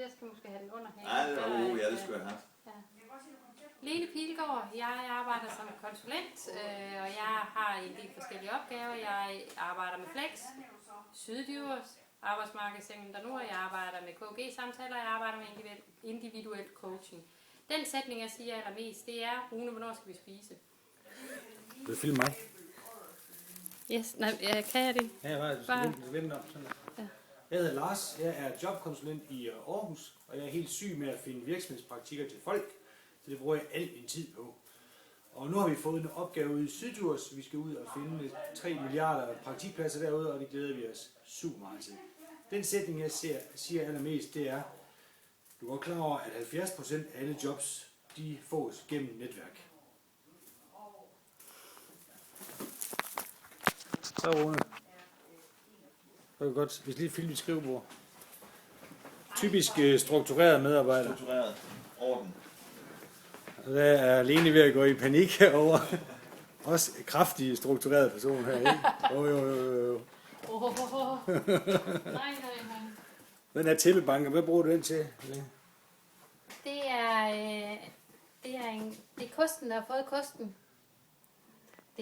jeg skal måske have den under her. Nej, det skulle jeg have. Ja. Lene Pilgaard, jeg arbejder som konsulent, og jeg har en del forskellige opgaver. Jeg arbejder med Flex, Syddjurs, Arbejdsmarkedscenter Nord, jeg arbejder med KG-samtaler, jeg arbejder med individuel coaching. Den sætning, jeg siger allermest, det er, Rune, hvornår skal vi spise? Vil du filme mig? Yes, nej, kan jeg det? Ja, bare vente op. Sådan der. Ja. Jeg hedder Lars, jeg er jobkonsulent i Aarhus, og jeg er helt syg med at finde virksomhedspraktikker til folk, så det bruger jeg al min tid på. Og nu har vi fået en opgave ude i Syddjurs, vi skal ud og finde 3 milliarder praktikpladser derude, og det glæder vi os super meget til. Den sætning, jeg siger allermest, det er, du er godt klar over, at 70% af alle jobs, de fås gennem netværk. Så Rune. Det er godt. Vi skal lige filme dit skrivebord. Typisk struktureret medarbejder. Struktureret. Orden. Og der er Lene ved at gå i panik over også kraftig struktureret person her, ikke? Jo. Nej. Den er tæppebanker, hvad bruger du den til? Det er kosten, der har fået kosten.